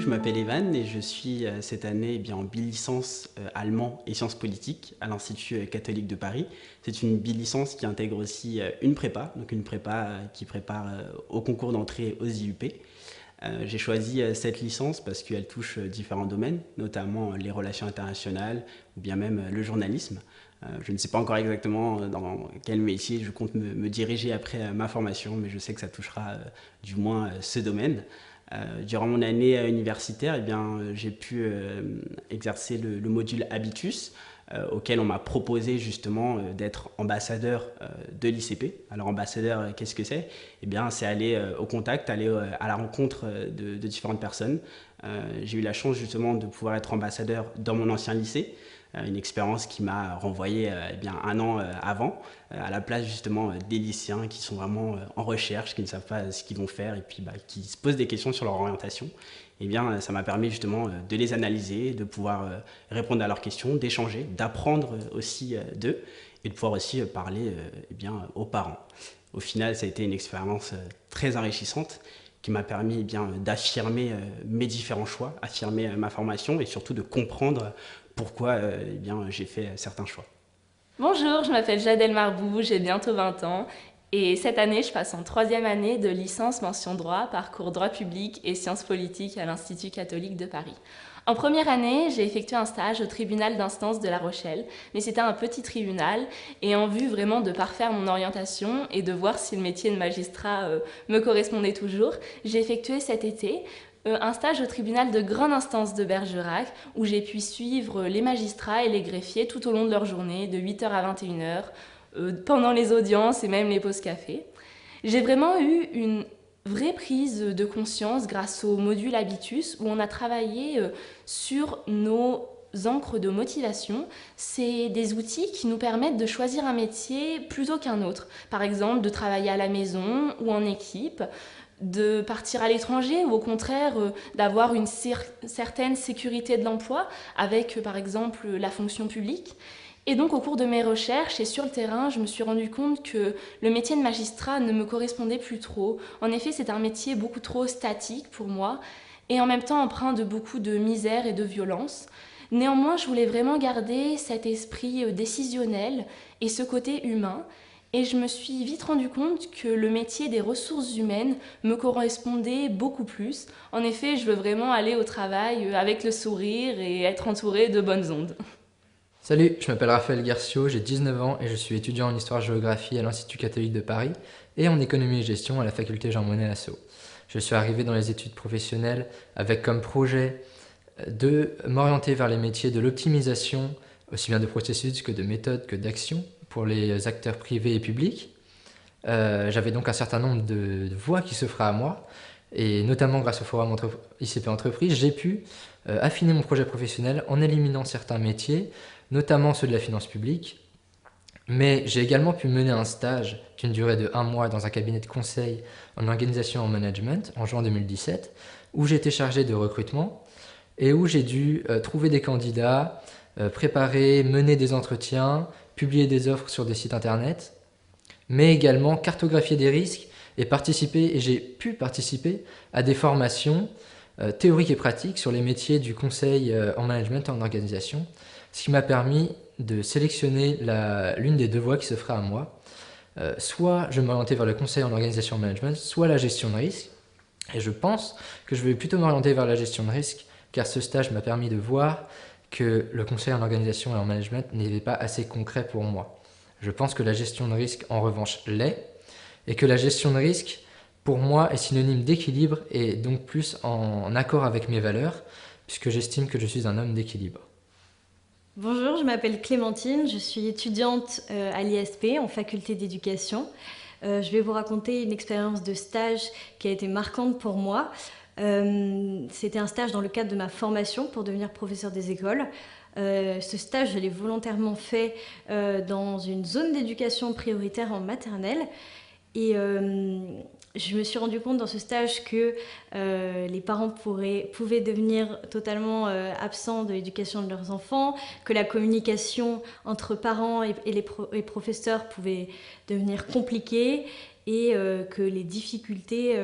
Salut, je m'appelle Evan et je suis cette année en bilicence allemand et sciences politiques à l'Institut catholique de Paris. C'est une bilicence qui intègre aussi une prépa, donc une prépa qui prépare au concours d'entrée aux IUP. J'ai choisi cette licence parce qu'elle touche différents domaines, notamment les relations internationales ou bien même le journalisme. Je ne sais pas encore exactement dans quel métier je compte me diriger après ma formation, mais je sais que ça touchera du moins ce domaine. Durant mon année universitaire, j'ai pu exercer le module Habitus, auquel on m'a proposé justement d'être ambassadeur de l'ICP. Alors ambassadeur, qu'est-ce que c'est? Eh bien, c'est aller au contact, aller à la rencontre de différentes personnes. J'ai eu la chance justement de pouvoir être ambassadeur dans mon ancien lycée, une expérience qui m'a renvoyé un an avant, à la place justement des lycéens qui sont vraiment en recherche, qui ne savent pas ce qu'ils vont faire et puis qui se posent des questions sur leur orientation. Eh bien, ça m'a permis justement de les analyser, de pouvoir répondre à leurs questions, d'échanger, d'apprendre aussi d'eux et de pouvoir aussi parler aux parents. Au final, ça a été une expérience très enrichissante qui m'a permis d'affirmer mes différents choix, affirmer ma formation et surtout de comprendre pourquoi j'ai fait certains choix. Bonjour, je m'appelle Jadel Marbou, j'ai bientôt 20 ans et cette année je passe en troisième année de licence mention droit, parcours droit public et sciences politiques à l'Institut catholique de Paris. En première année, j'ai effectué un stage au tribunal d'instance de La Rochelle, mais c'était un petit tribunal et en vue vraiment de parfaire mon orientation et de voir si le métier de magistrat me correspondait toujours, j'ai effectué cet été un stage au tribunal de grande instance de Bergerac où j'ai pu suivre les magistrats et les greffiers tout au long de leur journée, de 8h à 21h, pendant les audiences et même les pauses café. J'ai vraiment eu une vraie prise de conscience grâce au module Habitus où on a travaillé sur nos encres de motivation. C'est des outils qui nous permettent de choisir un métier plutôt qu'un autre. Par exemple, de travailler à la maison ou en équipe, de partir à l'étranger ou au contraire d'avoir une certaine sécurité de l'emploi avec par exemple la fonction publique. Et donc au cours de mes recherches et sur le terrain, je me suis rendu compte que le métier de magistrat ne me correspondait plus trop. En effet, c'est un métier beaucoup trop statique pour moi et en même temps empreint de beaucoup de misère et de violence. Néanmoins, je voulais vraiment garder cet esprit décisionnel et ce côté humain. Et je me suis vite rendu compte que le métier des ressources humaines me correspondait beaucoup plus. En effet, je veux vraiment aller au travail avec le sourire et être entourée de bonnes ondes. Salut, je m'appelle Raphaël Guercio, j'ai 19 ans et je suis étudiant en histoire-géographie à l'Institut catholique de Paris et en économie et gestion à la faculté Jean Monnet Assaut. Je suis arrivé dans les études professionnelles avec comme projet de m'orienter vers les métiers de l'optimisation, aussi bien de processus que de méthodes que d'actions pour les acteurs privés et publics. J'avais donc un certain nombre de voies qui s'offraient à moi et notamment grâce au forum ICP Entreprise, j'ai pu affiner mon projet professionnel en éliminant certains métiers, notamment ceux de la finance publique. Mais j'ai également pu mener un stage d'une durée de 1 mois dans un cabinet de conseil en organisation et en management en juin 2017, où j'ai été chargé de recrutement et où j'ai dû trouver des candidats, préparer, mener des entretiens, publier des offres sur des sites internet, mais également cartographier des risques et j'ai pu participer à des formations théoriques et pratiques sur les métiers du conseil en management et en organisation, ce qui m'a permis de sélectionner l'une des deux voies qui s'offrait à moi. Soit je m'orientais vers le conseil en organisation et en management, soit la gestion de risque. Et je pense que je vais plutôt m'orienter vers la gestion de risque, car ce stage m'a permis de voir que le conseil en organisation et en management n'était pas assez concret pour moi. Je pense que la gestion de risque, en revanche, l'est, et que la gestion de risque, pour moi, est synonyme d'équilibre et donc plus en accord avec mes valeurs, puisque j'estime que je suis un homme d'équilibre. Bonjour, je m'appelle Clémentine, je suis étudiante à l'ISP en faculté d'éducation. Je vais vous raconter une expérience de stage qui a été marquante pour moi. C'était un stage dans le cadre de ma formation pour devenir professeur des écoles. Ce stage, je l'ai volontairement fait dans une zone d'éducation prioritaire en maternelle. Et je me suis rendu compte dans ce stage que les parents pouvaient devenir totalement absents de l'éducation de leurs enfants, que la communication entre parents et les professeurs pouvait devenir compliquée et que les difficultés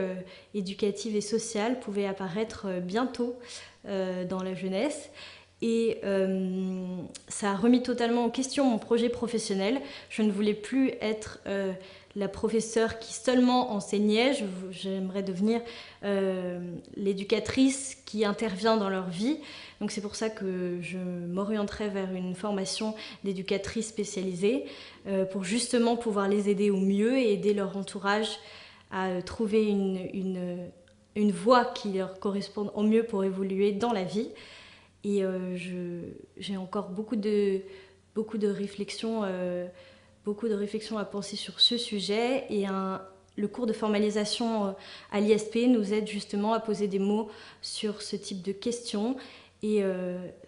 éducatives et sociales pouvaient apparaître bientôt dans la jeunesse. Et ça a remis totalement en question mon projet professionnel. Je ne voulais plus être la professeure qui seulement enseignait. J'aimerais devenir l'éducatrice qui intervient dans leur vie. Donc c'est pour ça que je m'orienterai vers une formation d'éducatrice spécialisée pour justement pouvoir les aider au mieux et aider leur entourage à trouver une voie qui leur corresponde au mieux pour évoluer dans la vie. Et j'ai encore beaucoup de réflexions à penser sur ce sujet. Et le cours de formalisation à l'ISP nous aide justement à poser des mots sur ce type de questions. Et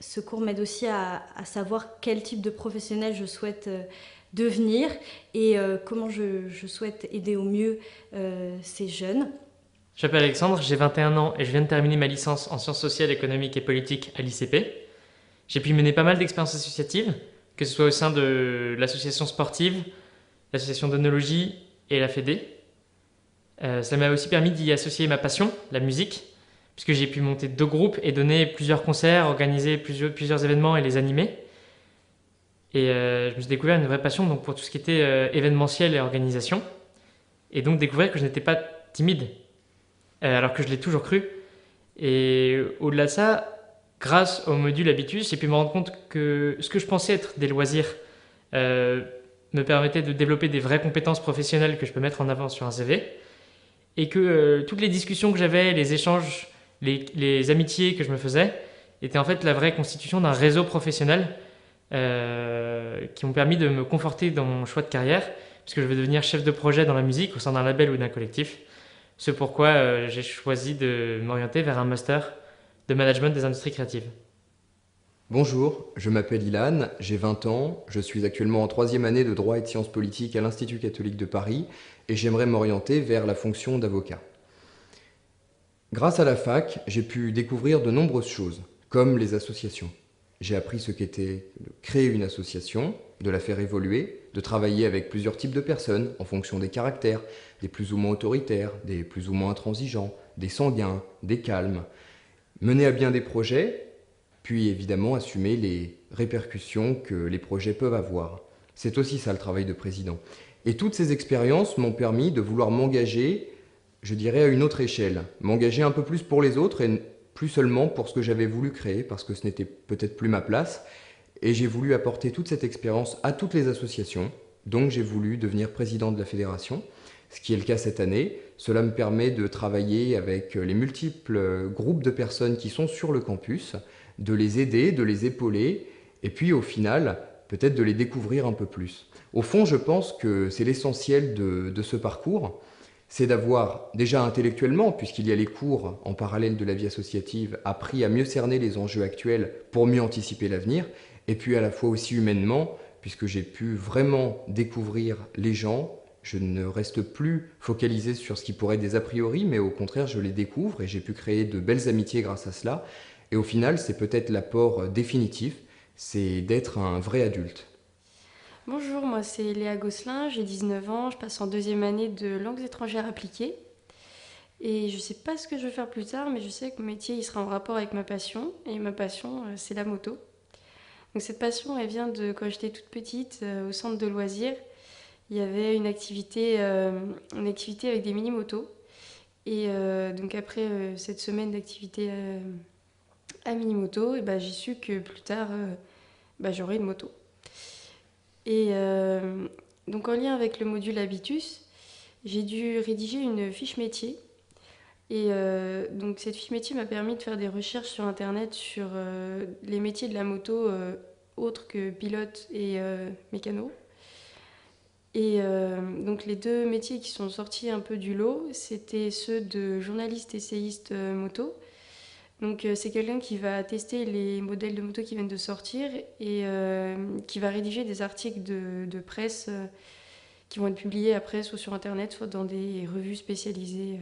ce cours m'aide aussi à savoir quel type de professionnel je souhaite devenir et comment je souhaite aider au mieux ces jeunes. Je m'appelle Alexandre, j'ai 21 ans et je viens de terminer ma licence en sciences sociales, économiques et politiques à l'ICP. J'ai pu mener pas mal d'expériences associatives, que ce soit au sein de l'association sportive, l'association d'onologie et la Fédé. Ça m'a aussi permis d'y associer ma passion, la musique, puisque j'ai pu monter 2 groupes et donner plusieurs concerts, organiser plusieurs événements et les animer. Et je me suis découvert une vraie passion donc, pour tout ce qui était événementiel et organisation. Et donc découvrir que je n'étais pas timide. Alors que je l'ai toujours cru. Et au-delà de ça, grâce au module Habitus, j'ai pu me rendre compte que ce que je pensais être des loisirs me permettait de développer des vraies compétences professionnelles que je peux mettre en avant sur un CV. Et que toutes les discussions que j'avais, les échanges, les amitiés que je me faisais, étaient en fait la vraie constitution d'un réseau professionnel qui m'ont permis de me conforter dans mon choix de carrière, puisque je veux devenir chef de projet dans la musique au sein d'un label ou d'un collectif. C'est pourquoi j'ai choisi de m'orienter vers un master de management des industries créatives. Bonjour, je m'appelle Ilan, j'ai 20 ans, je suis actuellement en 3e année de droit et de sciences politiques à l'Institut catholique de Paris et j'aimerais m'orienter vers la fonction d'avocat. Grâce à la fac, j'ai pu découvrir de nombreuses choses, comme les associations. J'ai appris ce qu'était de créer une association, de la faire évoluer, de travailler avec plusieurs types de personnes en fonction des caractères, des plus ou moins autoritaires, des plus ou moins intransigeants, des sanguins, des calmes, mener à bien des projets, puis évidemment assumer les répercussions que les projets peuvent avoir. C'est aussi ça le travail de président. Et toutes ces expériences m'ont permis de vouloir m'engager, je dirais, à une autre échelle, m'engager un peu plus pour les autres et plus seulement pour ce que j'avais voulu créer, parce que ce n'était peut-être plus ma place. Et j'ai voulu apporter toute cette expérience à toutes les associations. Donc j'ai voulu devenir président de la fédération, ce qui est le cas cette année. Cela me permet de travailler avec les multiples groupes de personnes qui sont sur le campus, de les aider, de les épauler, et puis au final, peut-être de les découvrir un peu plus. Au fond, je pense que c'est l'essentiel de ce parcours, c'est d'avoir déjà intellectuellement, puisqu'il y a les cours en parallèle de la vie associative, appris à mieux cerner les enjeux actuels pour mieux anticiper l'avenir, et puis à la fois aussi humainement, puisque j'ai pu vraiment découvrir les gens. Je ne reste plus focalisé sur ce qui pourrait être des a priori, mais au contraire, je les découvre et j'ai pu créer de belles amitiés grâce à cela. Et au final, c'est peut-être l'apport définitif, c'est d'être un vrai adulte. Bonjour, moi c'est Léa Gosselin, j'ai 19 ans, je passe en 2e année de langues étrangères appliquées. Et je ne sais pas ce que je veux faire plus tard, mais je sais que mon métier il sera en rapport avec ma passion. Et ma passion, c'est la moto. Donc cette passion, elle vient de quand j'étais toute petite, au centre de loisirs. Il y avait une activité avec des mini-motos. Et donc après cette semaine d'activité à mini-moto, et j'ai su que plus tard, j'aurais une moto. Et donc en lien avec le module Habitus, j'ai dû rédiger une fiche métier. Et donc cette fiche métier m'a permis de faire des recherches sur Internet sur les métiers de la moto autres que pilote et mécano. Et donc les 2 métiers qui sont sortis un peu du lot, c'était ceux de journaliste essayiste moto. Donc c'est quelqu'un qui va tester les modèles de moto qui viennent de sortir et qui va rédiger des articles de presse qui vont être publiées après, soit sur Internet, soit dans des revues spécialisées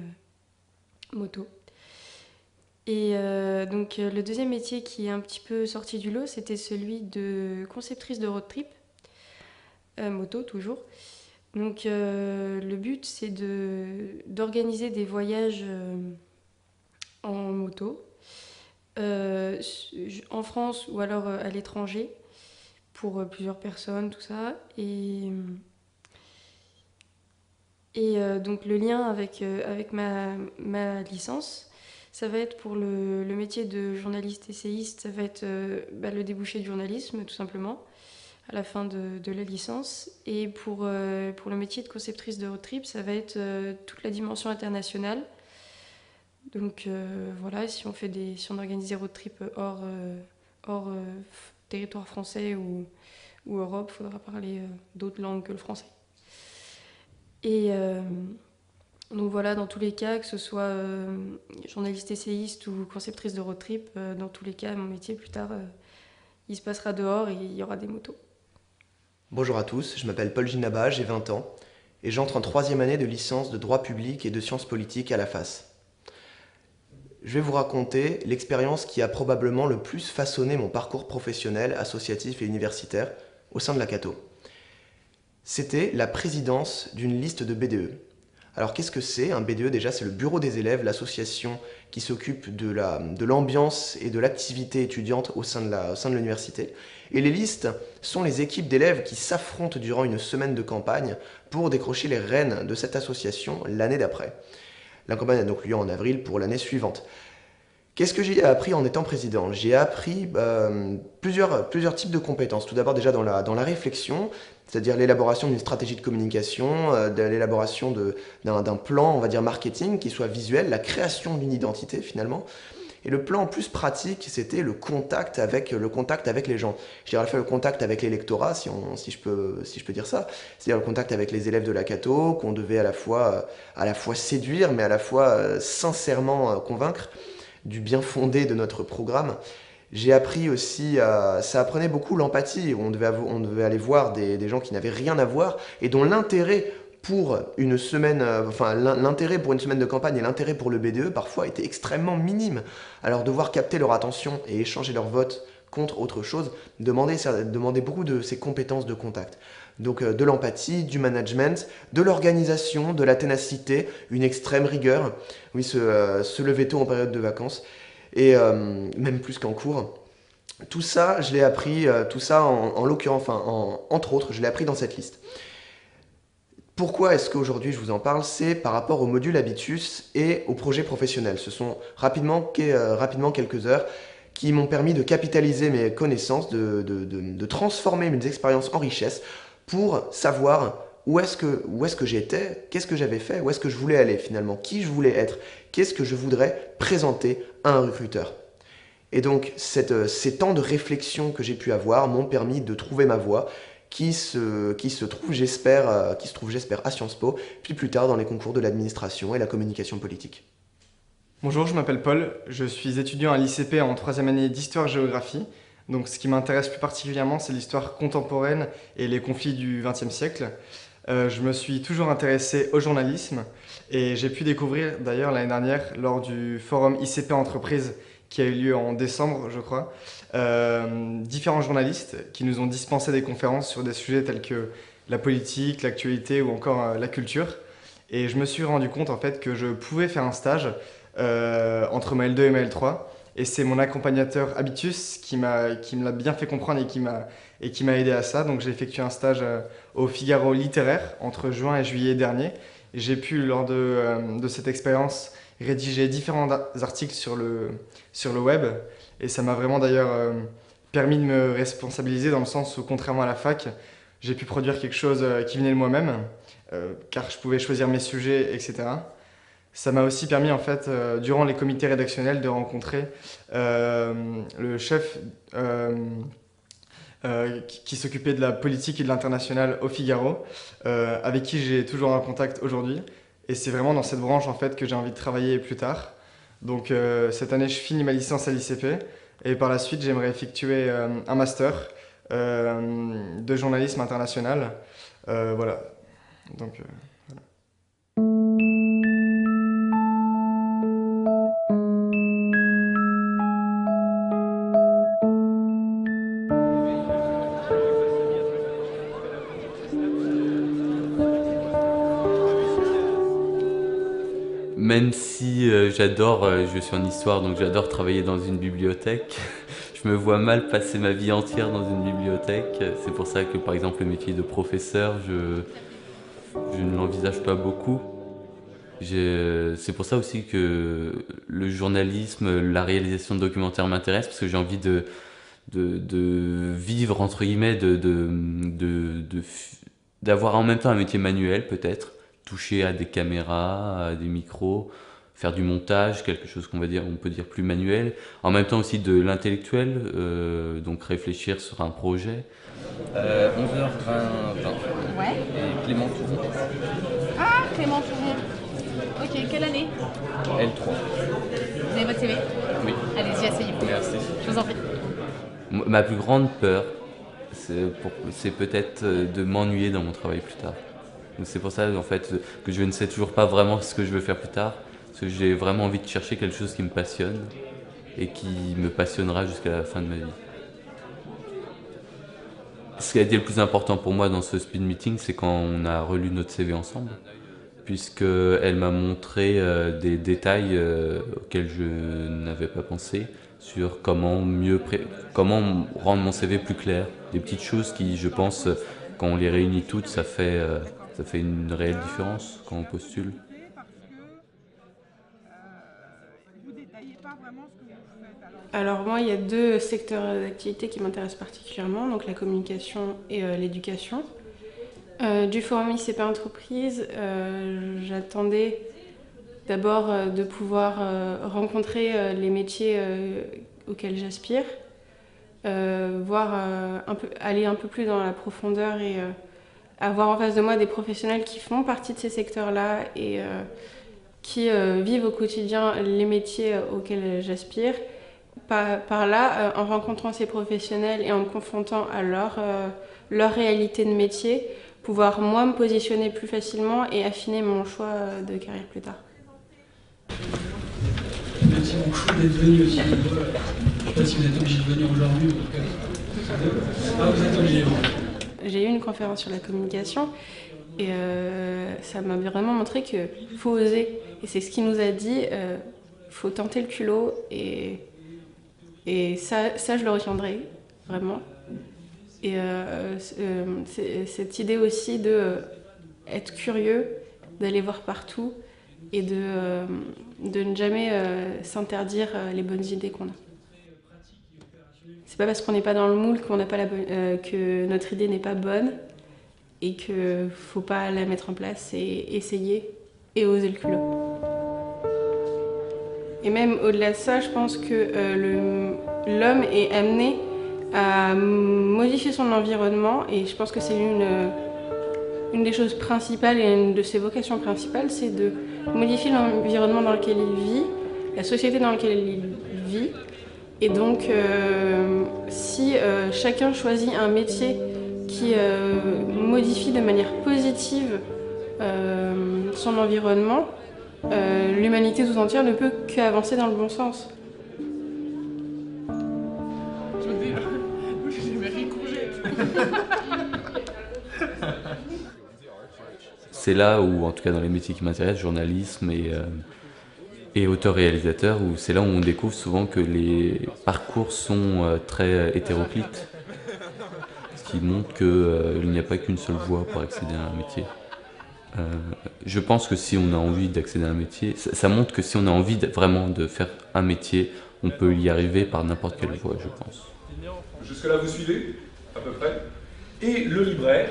moto. Et donc le deuxième métier qui est un petit peu sorti du lot, c'était celui de conceptrice de road trip, moto toujours. Donc le but, c'est d'organiser des voyages en moto, en France ou alors à l'étranger, pour plusieurs personnes, tout ça. Et donc le lien avec ma licence, ça va être pour le métier de journaliste essayiste, ça va être le débouché du journalisme, tout simplement, à la fin de la licence. Et pour le métier de conceptrice de road trip, ça va être toute la dimension internationale. Donc voilà, si on organise des road trips hors territoire français ou Europe, il faudra parler d'autres langues que le français. Et donc voilà, dans tous les cas, que ce soit journaliste essayiste ou conceptrice de road trip, dans tous les cas, mon métier plus tard, il se passera dehors et il y aura des motos. Bonjour à tous, je m'appelle Paul Ginaba, j'ai 20 ans et j'entre en 3e année de licence de droit public et de sciences politiques à la FAS. Je vais vous raconter l'expérience qui a probablement le plus façonné mon parcours professionnel, associatif et universitaire au sein de la Cato. C'était la présidence d'une liste de BDE. Alors qu'est-ce que c'est un BDE? Déjà, c'est le bureau des élèves, l'association qui s'occupe de l'ambiance et de l'activité étudiante au sein de l'université. Et les listes sont les équipes d'élèves qui s'affrontent durant une semaine de campagne pour décrocher les rênes de cette association l'année d'après. La campagne a donc lieu en avril pour l'année suivante. Qu'est-ce que j'ai appris en étant président? J'ai appris plusieurs types de compétences. Tout d'abord déjà dans la réflexion, c'est-à-dire l'élaboration d'une stratégie de communication, l'élaboration d'un plan, on va dire marketing, qui soit visuel, la création d'une identité finalement. Et le plan plus pratique, c'était le contact avec les gens. Je dirais le contact avec l'électorat, si je peux dire ça. C'est-à-dire le contact avec les élèves de la Cato, qu'on devait à la fois séduire, mais à la fois sincèrement convaincre du bien fondé de notre programme. J'ai appris aussi, ça apprenait beaucoup l'empathie. On devait aller voir des gens qui n'avaient rien à voir et dont l'intérêt pour une semaine, l'intérêt pour une semaine de campagne et l'intérêt pour le BDE parfois était extrêmement minime. Alors devoir capter leur attention et échanger leur vote contre autre chose demandait beaucoup de ces compétences de contact. Donc de l'empathie, du management, de l'organisation, de la ténacité, une extrême rigueur, oui, se lever tôt en période de vacances, et même plus qu'en cours. Tout ça, je l'ai appris, entre autres, je l'ai appris dans cette liste. Pourquoi est-ce qu'aujourd'hui je vous en parle? C'est par rapport au module Habitus et au projet professionnel. Ce sont rapidement quelques heures qui m'ont permis de capitaliser mes connaissances, de transformer mes expériences en richesse pour savoir où est-ce que j'étais, qu'est-ce que j'avais fait, où est-ce que je voulais aller finalement, qui je voulais être, qu'est-ce que je voudrais présenter à un recruteur. Et donc ces temps de réflexion que j'ai pu avoir m'ont permis de trouver ma voie, qui se trouve, j'espère, à Sciences Po, puis plus tard dans les concours de l'administration et la communication politique. Bonjour, je m'appelle Paul, je suis étudiant à l'ICP en 3e année d'histoire-géographie. Donc ce qui m'intéresse plus particulièrement, c'est l'histoire contemporaine et les conflits du XXe siècle. Je me suis toujours intéressé au journalisme et j'ai pu découvrir d'ailleurs l'année dernière lors du forum ICP Entreprises qui a eu lieu en décembre, je crois, différents journalistes qui nous ont dispensé des conférences sur des sujets tels que la politique, l'actualité ou encore la culture. Et je me suis rendu compte en fait que je pouvais faire un stage entre ma L2 et ma L3. Et c'est mon accompagnateur Habitus qui me l'a bien fait comprendre et qui m'a aidé à ça. Donc j'ai effectué un stage au Figaro littéraire entre juin et juillet dernier. Et j'ai pu, lors de cette expérience, rédiger différents articles sur le web. Et ça m'a vraiment d'ailleurs permis de me responsabiliser dans le sens où, contrairement à la fac, j'ai pu produire quelque chose qui venait de moi-même, car je pouvais choisir mes sujets, etc. Ça m'a aussi permis, en fait, durant les comités rédactionnels, de rencontrer le chef qui s'occupait de la politique et de l'international au Figaro, avec qui j'ai toujours un contact aujourd'hui. Et c'est vraiment dans cette branche, en fait, que j'ai envie de travailler plus tard. Donc cette année, je finis ma licence à l'ICP et par la suite, j'aimerais effectuer un master de journalisme international. Voilà. Donc, voilà. Même si j'adore, je suis en histoire, donc j'adore travailler dans une bibliothèque, je me vois mal passer ma vie entière dans une bibliothèque. C'est pour ça que, par exemple, le métier de professeur, je ne l'envisage pas beaucoup. C'est pour ça aussi que le journalisme, la réalisation de documentaires m'intéresse, parce que j'ai envie de vivre, entre guillemets, d'avoir en même temps un métier manuel, peut-être, toucher à des caméras, à des micros, faire du montage, quelque chose on peut dire plus manuel. En même temps aussi de l'intellectuel, donc réfléchir sur un projet. 11h20. Ouais. Et Clément Touron. Ah, Clément Touron. Ok, quelle année? L3. Vous avez votre CV? Oui. Allez-y, asseyez-vous. Merci. Je vous en prie. Ma plus grande peur, c'est peut-être de m'ennuyer dans mon travail plus tard. C'est pour ça en fait que je ne sais toujours pas vraiment ce que je veux faire plus tard, parce que j'ai vraiment envie de chercher quelque chose qui me passionne et qui me passionnera jusqu'à la fin de ma vie. Ce qui a été le plus important pour moi dans ce speed meeting, c'est quand on a relu notre CV ensemble, puisqu'elle m'a montré des détails auxquels je n'avais pas pensé, sur comment rendre mon CV plus clair, des petites choses qui, je pense, quand on les réunit toutes, ça fait une réelle différence quand on postule. Alors moi, il y a deux secteurs d'activité qui m'intéressent particulièrement, donc la communication et l'éducation. Du forum ICP Entreprise, j'attendais d'abord de pouvoir rencontrer les métiers auxquels j'aspire, aller un peu plus dans la profondeur et avoir en face de moi des professionnels qui font partie de ces secteurs-là et qui vivent au quotidien les métiers auxquels j'aspire. Par là, en rencontrant ces professionnels et en me confrontant à leur réalité de métier, pouvoir moi me positionner plus facilement et affiner mon choix de carrière plus tard. Merci beaucoup d'être venu aussi. Je ne sais pas si vous êtes obligé de venir aujourd'hui. Ah, vous êtes obligé. J'ai eu une conférence sur la communication et ça m'a vraiment montré qu'il faut oser. Et c'est ce qu'il nous a dit, il faut tenter le culot et ça je le retiendrai, vraiment. Et cette idée aussi d'être curieux, d'aller voir partout et de ne jamais s'interdire les bonnes idées qu'on a. C'est pas parce qu'on n'est pas dans le moule qu'on n'a pas que notre idée n'est pas bonne et qu'il faut pas la mettre en place et essayer et oser le culot. Et même au-delà de ça, je pense que l'homme est amené à modifier son environnement et je pense que c'est une des choses principales et une de ses vocations principales, c'est de modifier l'environnement dans lequel il vit, la société dans laquelle il vit. Et donc, si chacun choisit un métier qui modifie de manière positive son environnement, l'humanité tout entière ne peut qu'avancer dans le bon sens. C'est là où, en tout cas dans les métiers qui m'intéressent, journalisme et auteur-réalisateur, où c'est là où on découvre souvent que les parcours sont très hétéroclites, ce qui montre qu'il n'y a pas qu'une seule voie pour accéder à un métier. Je pense que si on a envie d'accéder à un métier, ça montre que si on a envie vraiment de faire un métier, on peut y arriver par n'importe quelle voie, je pense. Jusque-là, vous suivez, à peu près. Et le libraire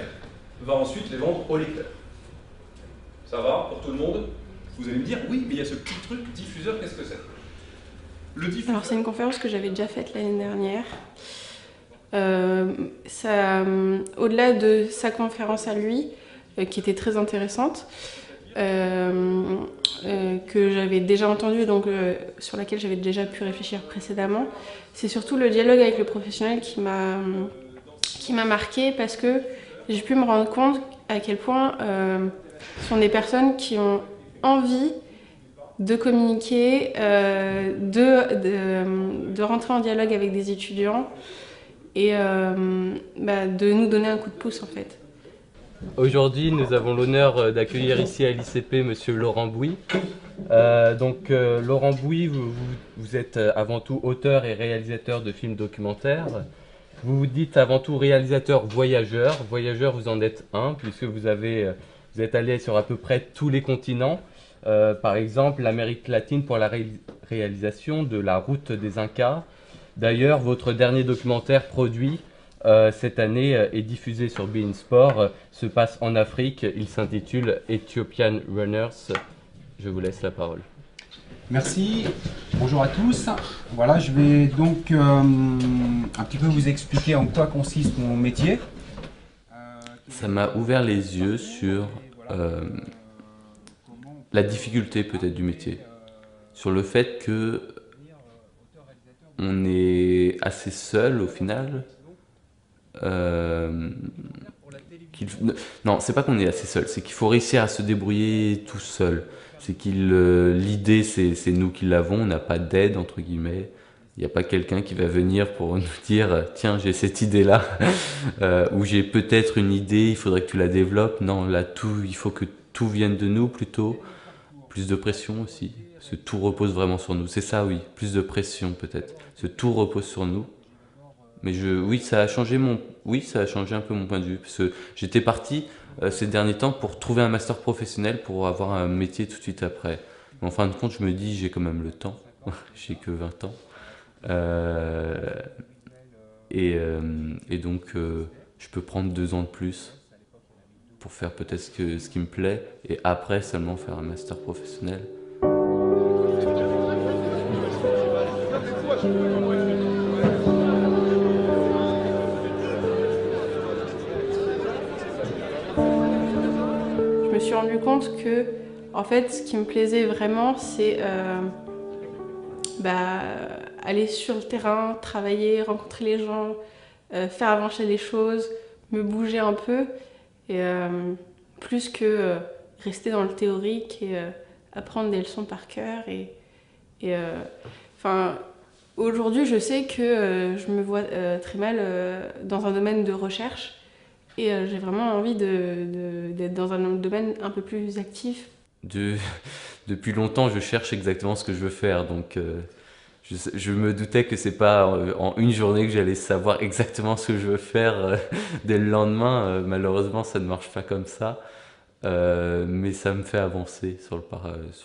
va ensuite les vendre au lecteur. Ça va pour tout le monde? Vous allez me dire, oui, mais il y a ce petit truc diffuseur, qu'est-ce que c'est? Le diffuseur... Alors c'est une conférence que j'avais déjà faite l'année dernière. Au-delà de sa conférence à lui, qui était très intéressante, que j'avais déjà entendue, donc sur laquelle j'avais déjà pu réfléchir précédemment, c'est surtout le dialogue avec le professionnel qui m'a marqué parce que j'ai pu me rendre compte à quel point ce sont des personnes qui ont envie de communiquer, de rentrer en dialogue avec des étudiants et de nous donner un coup de pouce en fait. Aujourd'hui, nous avons l'honneur d'accueillir ici à l'ICP Monsieur Laurent Bouy. Laurent Bouy, vous êtes avant tout auteur et réalisateur de films documentaires. Vous vous dites avant tout réalisateur voyageur. Voyageur, vous en êtes un, puisque vous êtes allé sur à peu près tous les continents. Par exemple, l'Amérique latine pour la réalisation de La Route des Incas. D'ailleurs, votre dernier documentaire produit cette année et diffusé sur beIN Sport se passe en Afrique. Il s'intitule Ethiopian Runners. Je vous laisse la parole. Merci, bonjour à tous. Voilà, je vais donc un petit peu vous expliquer en quoi consiste mon métier. Ça m'a ouvert les yeux sur la difficulté peut-être du métier, sur le fait que on est assez seul au final. Non, c'est pas qu'on est assez seul, c'est qu'il faut réussir à se débrouiller tout seul. C'est l'idée, c'est nous qui l'avons, on n'a pas d'aide entre guillemets. Il n'y a pas quelqu'un qui va venir pour nous dire tiens, j'ai cette idée-là, ou j'ai peut-être une idée, il faudrait que tu la développes. Non, là, il faut que tout vienne de nous plutôt. Plus de pression aussi, parce que tout repose vraiment sur nous. C'est ça, oui, plus de pression peut-être. Parce que tout repose sur nous. Mais oui, ça a changé un peu mon point de vue. Parce que j'étais parti ces derniers temps pour trouver un master professionnel pour avoir un métier tout de suite après. Mais en fin de compte, je me dis, j'ai quand même le temps. J'ai que 20 ans. Et donc, je peux prendre 2 ans de plus pour faire peut-être ce qui me plaît et après seulement faire un master professionnel. Je me suis rendu compte que, en fait, ce qui me plaisait vraiment, c'est aller sur le terrain, travailler, rencontrer les gens, faire avancer les choses, me bouger un peu, et plus que rester dans le théorique et apprendre des leçons par cœur. Aujourd'hui, je sais que je me vois très mal dans un domaine de recherche et j'ai vraiment envie d'être dans un domaine un peu plus actif. Depuis longtemps, je cherche exactement ce que je veux faire, donc je me doutais que c'est pas en une journée que j'allais savoir exactement ce que je veux faire dès le lendemain. Malheureusement, ça ne marche pas comme ça, mais ça me fait avancer sur le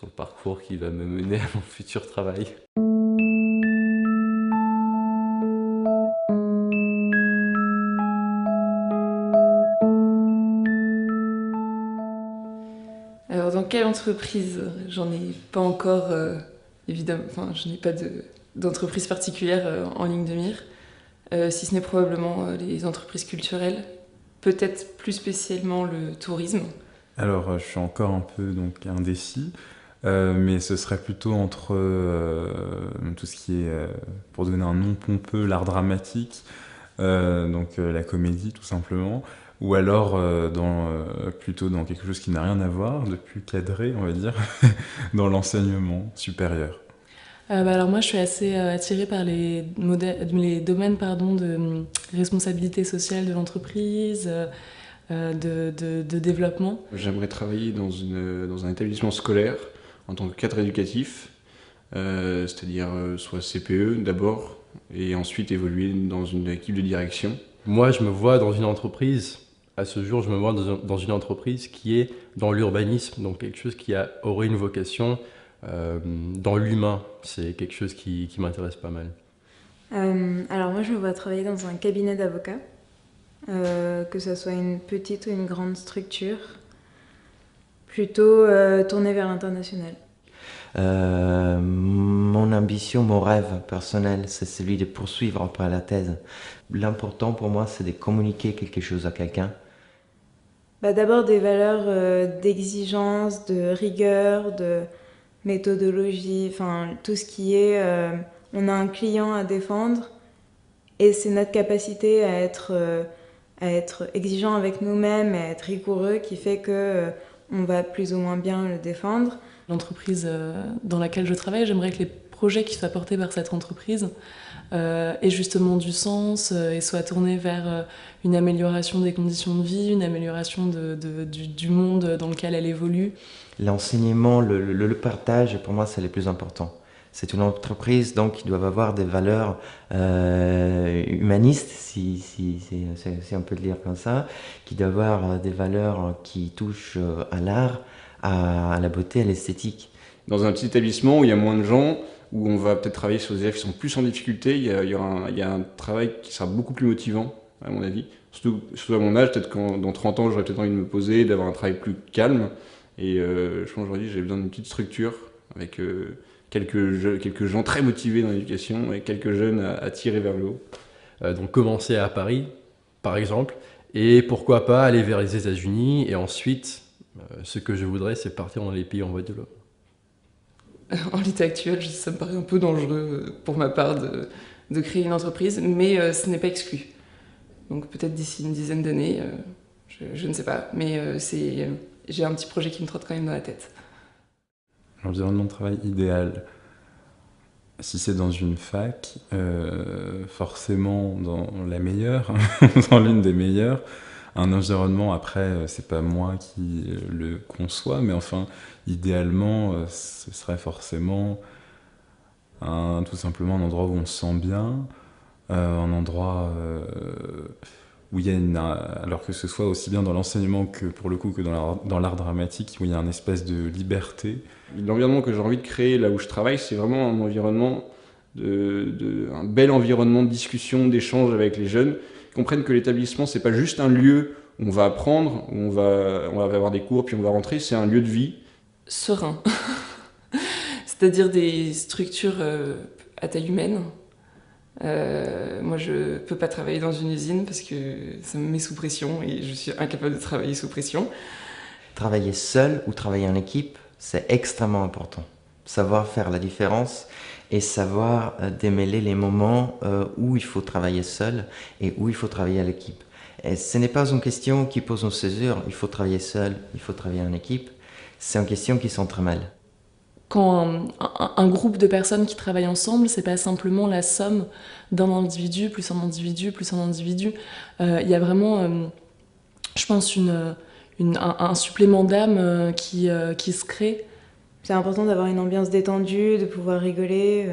parcours qui va me mener à mon futur travail. Alors dans quelle entreprise? J'en ai pas encore, évidemment, je n'ai pas d'entreprise particulière en ligne de mire, si ce n'est probablement les entreprises culturelles, peut-être plus spécialement le tourisme. Alors je suis encore un peu indécis, mais ce serait plutôt entre tout ce qui est, pour donner un nom pompeux, l'art dramatique, la comédie tout simplement, ou alors plutôt dans quelque chose qui n'a rien à voir, de plus cadré on va dire, dans l'enseignement supérieur. Alors moi je suis assez attirée par les domaines de responsabilité sociale de l'entreprise, de développement. J'aimerais travailler dans un établissement scolaire en tant que cadre éducatif, c'est-à-dire soit CPE d'abord et ensuite évoluer dans une équipe de direction. Moi je me vois dans une entreprise, à ce jour je me vois dans une entreprise qui est dans l'urbanisme, donc quelque chose qui aurait une vocation dans l'humain. C'est quelque chose qui m'intéresse pas mal. Alors moi je me vois travailler dans un cabinet d'avocats, que ce soit une petite ou une grande structure, plutôt tournée vers l'international. Mon ambition, mon rêve personnel, c'est celui de poursuivre après la thèse. L'important pour moi, c'est de communiquer quelque chose à quelqu'un. D'abord des valeurs d'exigence, de rigueur, de méthodologie, tout ce qui est... on a un client à défendre et c'est notre capacité à être à être exigeant avec nous-mêmes et à être rigoureux qui fait que on va plus ou moins bien le défendre. L'entreprise dans laquelle je travaille, j'aimerais que les projets qui soient portés par cette entreprise aient justement du sens et soient tournés vers une amélioration des conditions de vie, une amélioration du monde dans lequel elle évolue. L'enseignement, le partage, pour moi, c'est le plus important. C'est une entreprise donc qui doit avoir des valeurs humanistes, si on peut le dire comme ça, qui doit avoir des valeurs qui touchent à l'art, à la beauté, à l'esthétique. Dans un petit établissement où il y a moins de gens, où on va peut-être travailler sur des élèves qui sont plus en difficulté, il y a un travail qui sera beaucoup plus motivant, à mon avis. Surtout à mon âge, peut-être que dans 30 ans, j'aurais peut-être envie de me poser, d'avoir un travail plus calme. Et je pense qu'aujourd'hui, j'ai besoin d'une petite structure avec quelques gens très motivés dans l'éducation et quelques jeunes à tirer vers le haut. Donc commencer à Paris, par exemple, et pourquoi pas aller vers les États-Unis, et ensuite, ce que je voudrais, c'est partir dans les pays en voie de développement. En l'état actuel, ça me paraît un peu dangereux pour ma part de créer une entreprise, mais ce n'est pas exclu. Donc peut-être d'ici une dizaine d'années, je ne sais pas, mais j'ai un petit projet qui me trotte quand même dans la tête. L'environnement de travail idéal, si c'est dans une fac, forcément dans la meilleure, dans l'une des meilleures. Un environnement, après, c'est pas moi qui le conçois, mais enfin, idéalement, ce serait forcément tout simplement un endroit où on se sent bien, un endroit où il y a alors que ce soit aussi bien dans l'enseignement que pour le coup que dans l'art dramatique, où il y a une espèce de liberté. L'environnement que j'ai envie de créer là où je travaille, c'est vraiment un environnement un bel environnement de discussion, d'échange avec les jeunes, qui comprennent que l'établissement, c'est pas juste un lieu où on va apprendre, où on va avoir des cours, puis on va rentrer, c'est un lieu de vie. Serein. C'est-à-dire des structures à taille humaine. Moi, je peux pas travailler dans une usine parce que ça me met sous pression et je suis incapable de travailler sous pression. Travailler seul ou travailler en équipe, c'est extrêmement important. Savoir faire la différence et savoir démêler les moments où il faut travailler seul et où il faut travailler à l'équipe. Et ce n'est pas une question qui pose une césure, il faut travailler seul, il faut travailler en équipe. C'est une question qui s'entremêle. Quand un groupe de personnes qui travaillent ensemble, c'est pas simplement la somme d'un individu plus un individu plus un individu. Il y a vraiment, je pense, un supplément d'âme qui se crée. C'est important d'avoir une ambiance détendue, de pouvoir rigoler.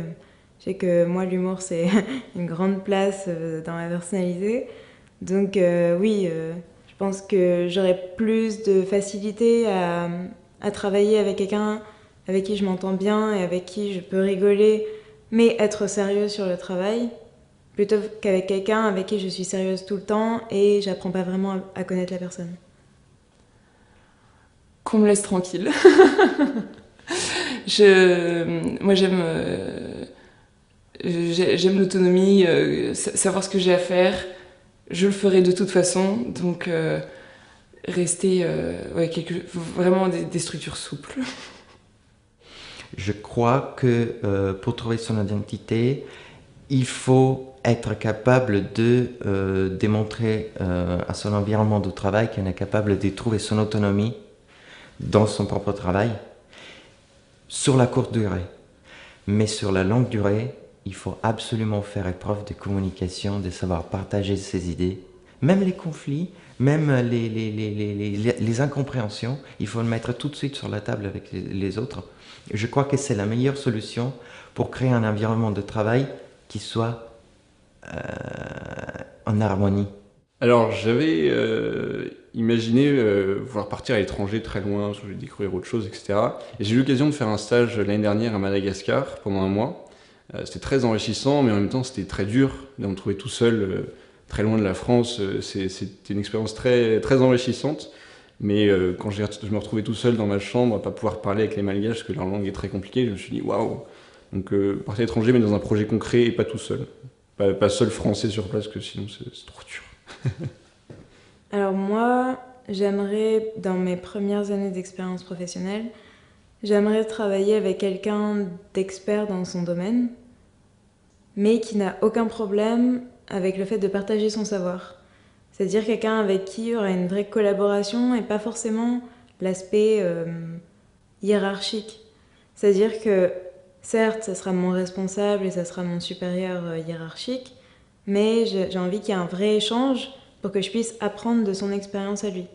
Je sais que moi, l'humour, c'est une grande place dans ma personnalité. Donc oui, je pense que j'aurais plus de facilité à travailler avec quelqu'un avec qui je m'entends bien et avec qui je peux rigoler, mais être sérieux sur le travail, plutôt qu'avec quelqu'un avec qui je suis sérieuse tout le temps et j'apprends pas vraiment à connaître la personne. Qu'on me laisse tranquille. Moi, j'aime l'autonomie, savoir ce que j'ai à faire. Je le ferai de toute façon, donc rester vraiment des structures souples. Je crois que pour trouver son identité, il faut être capable de démontrer à son environnement de travail qu'on est capable de trouver son autonomie dans son propre travail, sur la courte durée. Mais sur la longue durée, il faut absolument faire épreuve de communication, de savoir partager ses idées. Même les conflits, même les incompréhensions, il faut le mettre tout de suite sur la table avec les autres. Je crois que c'est la meilleure solution pour créer un environnement de travail qui soit en harmonie. Alors j'avais imaginé vouloir partir à l'étranger très loin, je voulais découvrir autre chose, etc. Et j'ai eu l'occasion de faire un stage l'année dernière à Madagascar pendant un mois. C'était très enrichissant, mais en même temps c'était très dur de me trouver tout seul, très loin de la France. C'était une expérience très, très enrichissante. Mais quand je me retrouvais tout seul dans ma chambre à pas pouvoir parler avec les Malgaches parce que leur langue est très compliquée, je me suis dit waouh. Donc partir à l'étranger mais dans un projet concret et pas tout seul. Pas seul français sur place, que sinon c'est trop dur. Alors moi, j'aimerais, dans mes premières années d'expérience professionnelle, j'aimerais travailler avec quelqu'un d'expert dans son domaine, mais qui n'a aucun problème avec le fait de partager son savoir. C'est-à-dire quelqu'un avec qui il y aura une vraie collaboration et pas forcément l'aspect hiérarchique. C'est-à-dire que certes, ça sera mon responsable et ça sera mon supérieur hiérarchique, mais j'ai envie qu'il y ait un vrai échange pour que je puisse apprendre de son expérience à lui.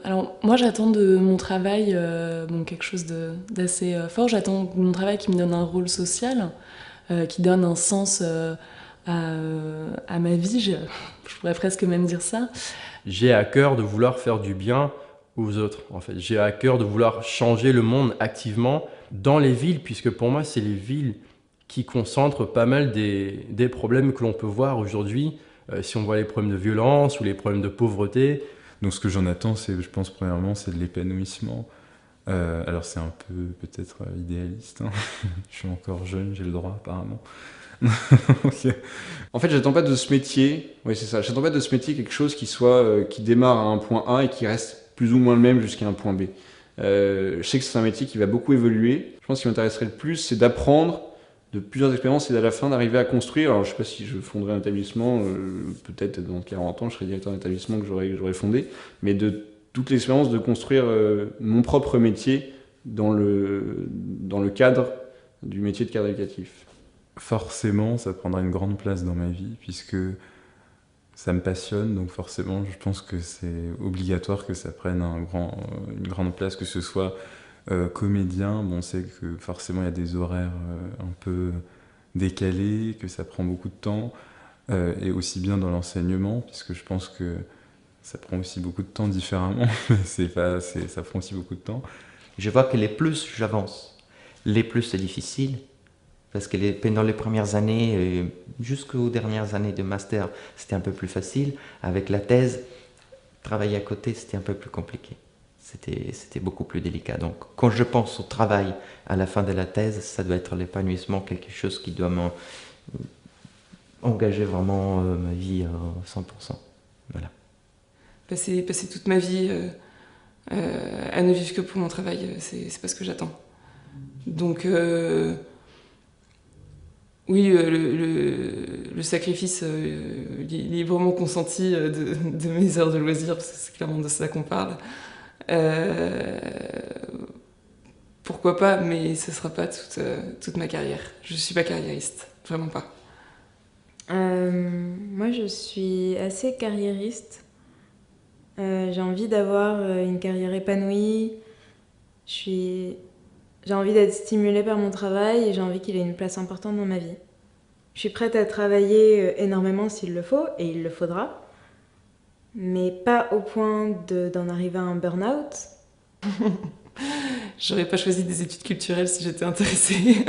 Alors moi j'attends de mon travail quelque chose d'assez fort. J'attends de mon travail qui me donne un rôle social, qui donne un sens à ma vie, je pourrais presque même dire ça. J'ai à cœur de vouloir faire du bien aux autres, en fait. J'ai à cœur de vouloir changer le monde activement dans les villes, puisque pour moi, c'est les villes qui concentrent pas mal des problèmes que l'on peut voir aujourd'hui, si on voit les problèmes de violence ou les problèmes de pauvreté. Donc ce que j'en attends, je pense premièrement, c'est de l'épanouissement. Alors c'est un peu peut-être idéaliste, hein. Je suis encore jeune, j'ai le droit apparemment. Okay. En fait, j'attends pas de ce métier, oui c'est ça, j'attends pas de ce métier quelque chose qui démarre à un point A et qui reste plus ou moins le même jusqu'à un point B. Je sais que c'est un métier qui va beaucoup évoluer. Je pense qu'il m'intéresserait le plus, c'est d'apprendre de plusieurs expériences et à la fin d'arriver à construire. Alors je sais pas si je fonderai un établissement, peut-être dans 40 ans je serai directeur d'établissement que j'aurais fondé, mais de toute l'expérience de construire mon propre métier dans le cadre du métier de cadre éducatif. Forcément, ça prendra une grande place dans ma vie, puisque ça me passionne, donc forcément, je pense que c'est obligatoire que ça prenne une grande place, que ce soit comédien. Bon, on sait que forcément, il y a des horaires un peu décalés, que ça prend beaucoup de temps, et aussi bien dans l'enseignement, puisque je pense que ça prend aussi beaucoup de temps différemment, mais ça prend aussi beaucoup de temps. Je vois que les plus j'avance, les plus c'est difficile. Parce que pendant les premières années, jusqu'aux dernières années de master, c'était un peu plus facile. Avec la thèse, travailler à côté, c'était un peu plus compliqué. C'était beaucoup plus délicat. Donc, quand je pense au travail à la fin de la thèse, ça doit être l'épanouissement, quelque chose qui doit engager vraiment ma vie à 100%. Voilà. Passer toute ma vie à ne vivre que pour mon travail, c'est pas ce que j'attends. Donc... Oui, le sacrifice librement consenti de mes heures de loisirs, parce que c'est clairement de ça qu'on parle. Pourquoi pas, mais ce sera pas toute ma carrière. Je suis pas carriériste, vraiment pas. Moi, je suis assez carriériste. J'ai envie d'avoir une carrière épanouie. J'ai envie d'être stimulée par mon travail et j'ai envie qu'il ait une place importante dans ma vie. Je suis prête à travailler énormément s'il le faut, et il le faudra, mais pas au point d'en arriver à un burn-out. J'aurais pas choisi des études culturelles si j'étais intéressée.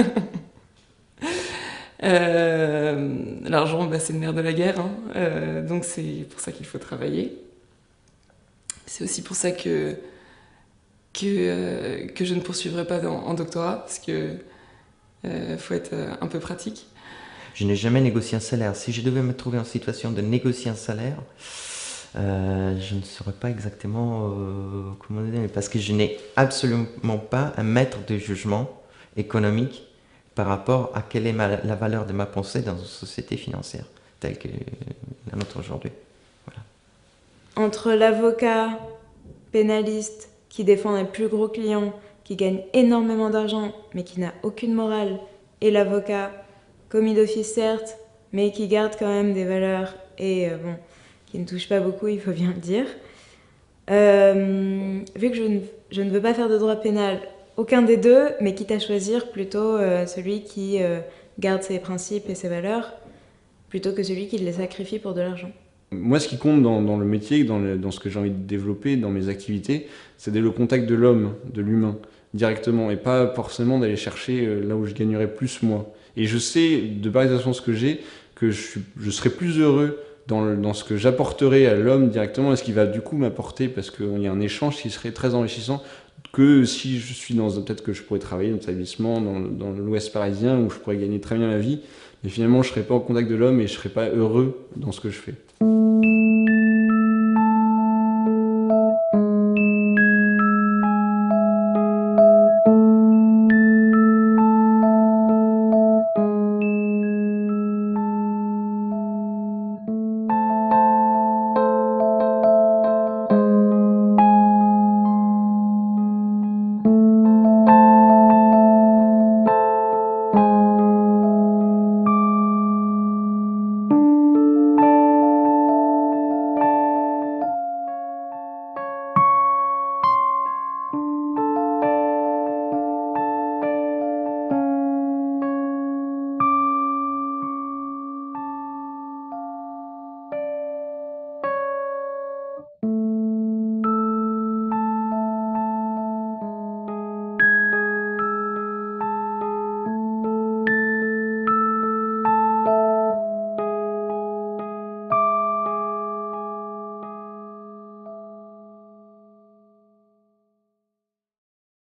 L'argent, c'est le nerf de la guerre, hein. Donc c'est pour ça qu'il faut travailler. C'est aussi pour ça que je ne poursuivrai pas en doctorat, parce que faut être un peu pratique. Je n'ai jamais négocié un salaire. Si je devais me trouver en situation de négocier un salaire, je ne saurais pas exactement comment dire, parce que je n'ai absolument pas un maître de jugement économique par rapport à quelle est la valeur de ma pensée dans une société financière telle que la nôtre aujourd'hui. Voilà. Entre l'avocat pénaliste qui défend les plus gros clients, qui gagne énormément d'argent, mais qui n'a aucune morale, et l'avocat, commis d'office certes, mais qui garde quand même des valeurs, et qui ne touche pas beaucoup, il faut bien le dire. Vu que je ne veux pas faire de droit pénal, aucun des deux, mais quitte à choisir plutôt celui qui garde ses principes et ses valeurs, plutôt que celui qui les sacrifie pour de l'argent. Moi, ce qui compte dans le métier, dans ce que j'ai envie de développer, dans mes activités, c'est le contact de l'homme, de l'humain, directement, et pas forcément d'aller chercher là où je gagnerais plus moi. Et je sais, de par l'expérience que j'ai, que je serais plus heureux dans ce que j'apporterai à l'homme directement, et ce qui va du coup m'apporter, parce qu'il y a un échange qui serait très enrichissant, que si je suis peut-être que je pourrais travailler dans un établissement dans l'Ouest parisien, où je pourrais gagner très bien ma vie, mais finalement je ne serais pas en contact de l'homme et je ne serais pas heureux dans ce que je fais.